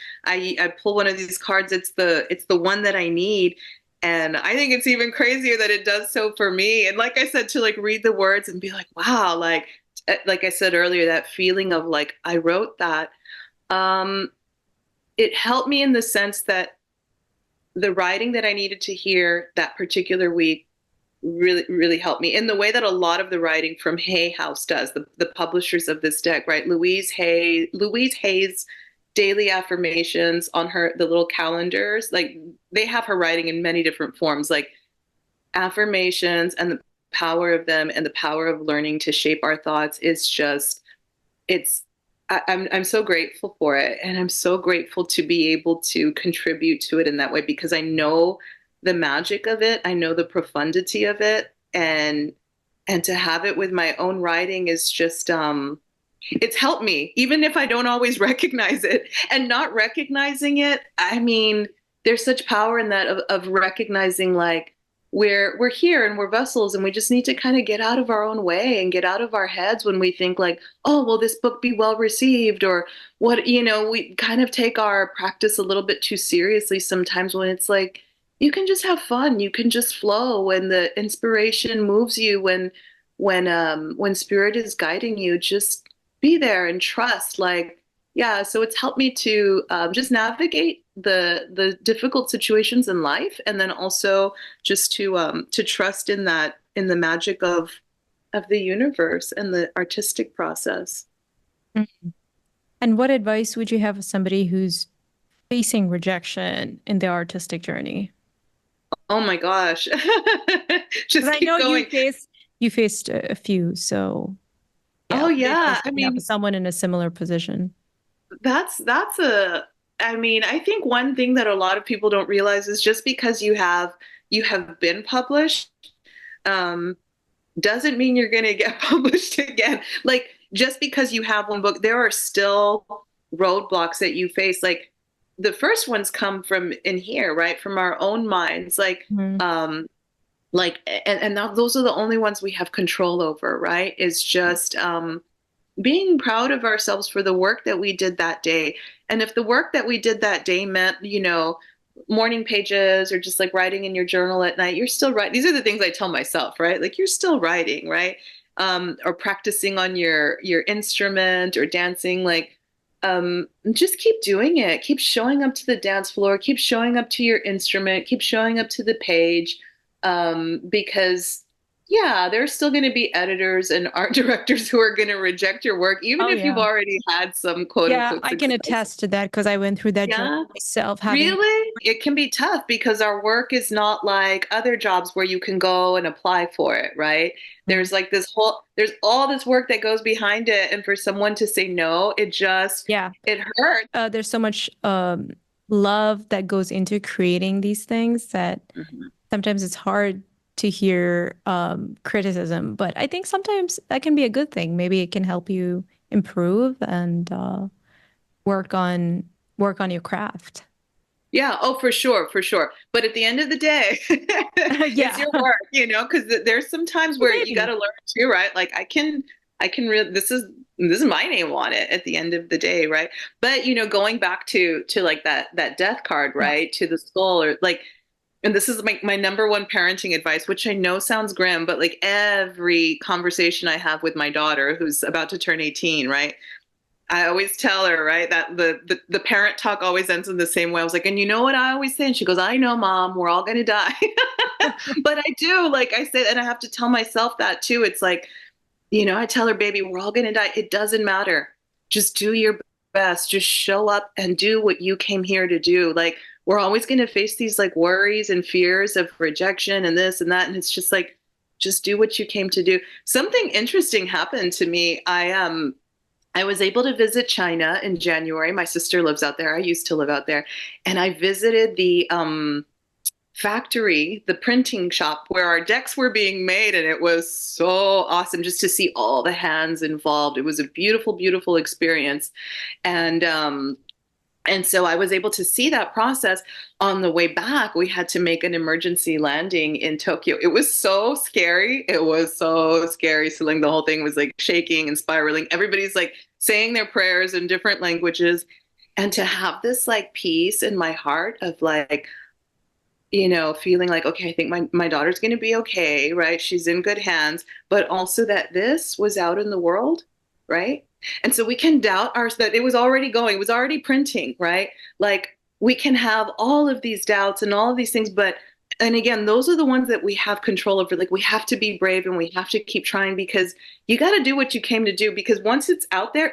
[SPEAKER 1] pull one of these cards, it's the one that I need. And I think it's even crazier that it does so for me. And like I said, to like read the words and be like, wow, like I said earlier, that feeling of like, I wrote that. Um, it helped me in the sense that the writing that I needed to hear that particular week really helped me in the way that a lot of the writing from Hay House does, the publishers of this deck, right? Louise Hay's daily affirmations on the little calendars, like they have her writing in many different forms, like affirmations and the power of them and the power of learning to shape our thoughts is just it's I'm so grateful for it, and I'm so grateful to be able to contribute to it in that way because I know the magic of it, I know the profundity of it, and to have it with my own writing is just it's helped me even if I don't always recognize it. And not recognizing it, I mean, there's such power in that of recognizing like we're here and we're vessels and we just need to kind of get out of our own way and get out of our heads when we think like, oh, will this book be well received, or what, we kind of take our practice a little bit too seriously sometimes, when it's like you can just have fun, you can just flow when the inspiration moves you, when spirit is guiding you, just be there and trust. Like, yeah, so it's helped me to just navigate the difficult situations in life, and then also just to trust in the magic of the universe and the artistic process.
[SPEAKER 2] Mhm. And what advice would you have for somebody who's facing rejection in their artistic journey?
[SPEAKER 1] Oh my gosh.
[SPEAKER 2] Because
[SPEAKER 1] Just
[SPEAKER 2] I know
[SPEAKER 1] keep going.
[SPEAKER 2] you faced a few, so yeah,
[SPEAKER 1] Oh
[SPEAKER 2] what
[SPEAKER 1] yeah.
[SPEAKER 2] advice
[SPEAKER 1] I
[SPEAKER 2] would you have for
[SPEAKER 1] mean,
[SPEAKER 2] someone in a similar position?
[SPEAKER 1] that's a I mean, I think one thing that a lot of people don't realize is just because you have been published, um, doesn't mean you're going to get published again. Like, just because you have one book, there are still roadblocks that you face. Like, the first ones come from in here, right? From our own minds.
[SPEAKER 2] Mhm.
[SPEAKER 1] Those are the only ones we have control over, right? Is just being proud of ourselves for the work that we did that day. And if the work that we did that day meant, morning pages or just like writing in your journal at night, you're still writing. These are the things I tell myself, right? Like, you're still writing, right? Or practicing on your instrument or dancing, like just keep doing it. Keep showing up to the dance floor, keep showing up to your instrument, keep showing up to the page. Because yeah, there's still going to be editors and art directors who are going to reject your work, even
[SPEAKER 2] Oh
[SPEAKER 1] if you've
[SPEAKER 2] yeah.
[SPEAKER 1] already had some quote
[SPEAKER 2] Yeah,
[SPEAKER 1] unquote
[SPEAKER 2] I can
[SPEAKER 1] success.
[SPEAKER 2] attest to that because I went through that journey
[SPEAKER 1] Yeah,
[SPEAKER 2] myself, having
[SPEAKER 1] really? It can be tough because our work is not like other jobs where you can go and apply for it, right?
[SPEAKER 2] Mhm.
[SPEAKER 1] There's all this work that goes behind it. And for someone to say no,
[SPEAKER 2] Yeah.
[SPEAKER 1] it hurts.
[SPEAKER 2] There's so much love that goes into creating these things that
[SPEAKER 1] Mhm.
[SPEAKER 2] sometimes it's hard to hear criticism, but I think sometimes that can be a good thing. Maybe it can help you improve and work on work on your craft.
[SPEAKER 1] Yeah, oh, for sure, for sure. But at the end of the day, it's
[SPEAKER 2] Yeah,
[SPEAKER 1] your work, because there's some times where you got
[SPEAKER 2] maybe.
[SPEAKER 1] to learn too, right? Like I can really, this is my name on it at the end of the day, right? But going back to like that death card,
[SPEAKER 2] Yeah.
[SPEAKER 1] right? To the skull, or like, and this is my number one parenting advice, which I know sounds grim, but like every conversation I have with my daughter who's about to turn 18, right? I always tell her, right, that the parent talk always ends in the same way. I was like, and you know what I always say? And she goes, I know, Mom, we're all going to die. But I do, like I said, and I have to tell myself that too. It's like, I tell her, baby, we're all going to die. It doesn't matter. Just do your best. Just show up and do what you came here to do. Like, we're always going to face these like worries and fears of rejection and this and that. And it's just like, just do what you came to do. Something interesting happened to me. I was able to visit China in January. My sister lives out there. I used to live out there. And I visited the factory, the printing shop where our decks were being made. And it was so awesome just to see all the hands involved. It was a beautiful, beautiful experience. And so I was able to see that process. On the way back, we had to make an emergency landing in Tokyo. It was so scary. It was so scary. So like the whole thing was like shaking and spiraling. Everybody's like saying their prayers in different languages. And to have this like peace in my heart of like, feeling like, okay, I think my daughter's going to be okay, right? She's in good hands, but also that this was out in the world, right? And so we can doubt our that it was already going, it was already printing, right? Like we can have all of these doubts and all of these things, but and again, those are the ones that we have control over. Like we have to be brave and we have to keep trying because you got to do what you came to do because once it's out there,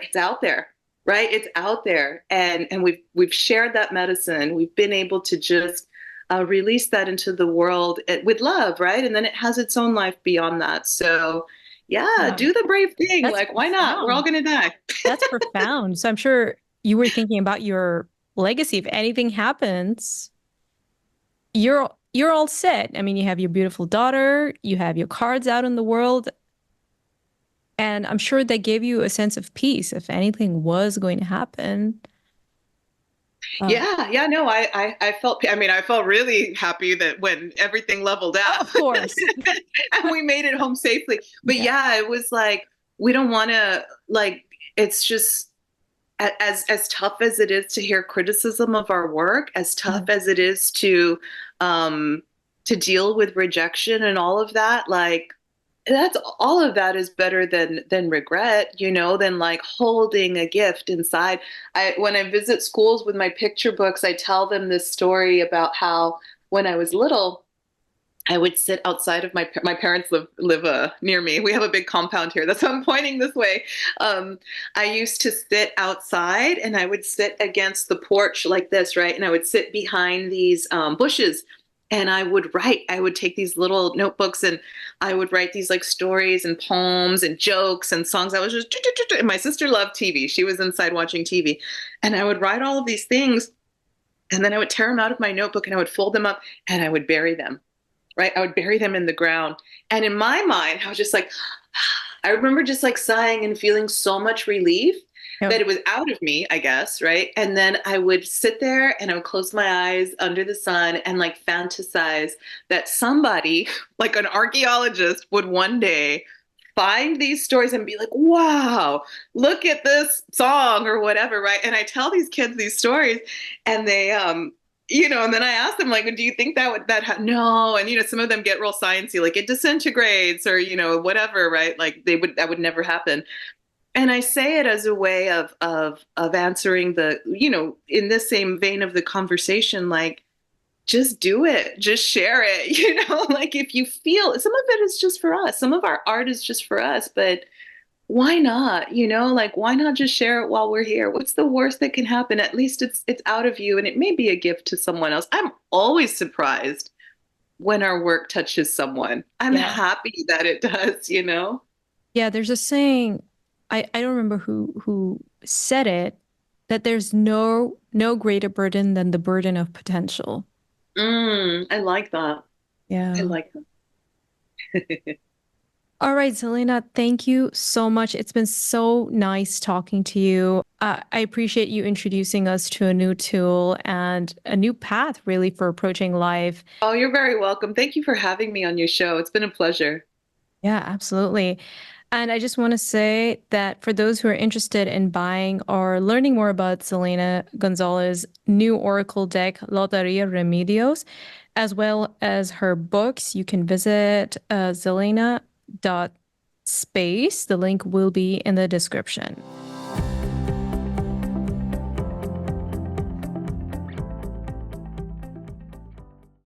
[SPEAKER 1] right? It's out there, and we've shared that medicine. We've been able to just release that into the world with love, right? And then it has its own life beyond that. So yeah,
[SPEAKER 2] Yeah,
[SPEAKER 1] do the brave thing.
[SPEAKER 2] that's
[SPEAKER 1] Like, why not? We're all
[SPEAKER 2] profound.
[SPEAKER 1] gonna die.
[SPEAKER 2] That's profound. So I'm sure you were thinking about your legacy. If anything happens, you're all set. I mean, you have your beautiful daughter, you have your cards out in the world, and I'm sure that gave you a sense of peace if anything was going to happen. Uh,
[SPEAKER 1] Yeah, yeah, no, I felt, I mean, I felt really happy that when everything leveled
[SPEAKER 2] oh,
[SPEAKER 1] out
[SPEAKER 2] of course.
[SPEAKER 1] and we made it home safely. But
[SPEAKER 2] Yeah.
[SPEAKER 1] yeah, it was like, we don't want to, like, it's just as tough as it is to hear criticism of our work, as tough
[SPEAKER 2] Mhm.
[SPEAKER 1] as it is um, to deal with rejection and all of that, like, that's all of that is better than regret, you know, than like holding a gift inside. I when I visit schools with my picture books, I tell them this story about how when I was little, I would sit outside of my parents live near me. We have a big compound here. That's why I'm pointing this way. Um, I used to sit outside and I would sit against the porch like this, right? And I would sit behind these bushes and I would write. I would take these little notebooks and I would write these like stories and poems and jokes and songs. I was just, and my sister loved TV. She was inside watching TV. And I would write all of these things and then I would tear them out of my notebook and I would fold them up and I would bury them, right? I would bury them in the ground. And in my mind, I was just like, I remember just like sighing and feeling so much relief
[SPEAKER 2] Yep.
[SPEAKER 1] that it was out of me, I guess, right? And then I would sit there and I would close my eyes under the sun and like fantasize that somebody, like an archaeologist, would one day find these stories and be like, wow, look at this song or whatever, right? And I tell these kids these stories and they, you know, and then I ask them like, do you think that would no? And you know, some of them get real sciencey, like it disintegrates or you know, whatever, right? Like that would never happen. And I say it as a way of answering the, you know, in this same vein of the conversation, like just do it, just share it, you know, like if you feel some of it is just for us, some of our art is just for us, but why not? You know, like why not just share it while we're here? What's the worst that can happen? At least it's out of you and it may be a gift to someone else. I'm always surprised when our work touches someone. I'm
[SPEAKER 2] Yeah.
[SPEAKER 1] happy that it does, you know?
[SPEAKER 2] Yeah, there's a saying, I don't remember who said it, that there's no greater burden than the burden of potential.
[SPEAKER 1] I like that. I
[SPEAKER 2] Yeah.
[SPEAKER 1] like that.
[SPEAKER 2] All right, Xelena, thank you so much. It's been so nice talking to you. I appreciate you introducing us to a new tool and a new path, really, for approaching life.
[SPEAKER 1] Oh, you're very welcome. Thank you for having me on your show. It's been a pleasure.
[SPEAKER 2] Yeah, absolutely. And I just want to say that for those who are interested in buying or learning more about Xelena González's new Oracle deck, Lotería Remedios, as well as her books, you can visit Xelena.space. The link will be in the description.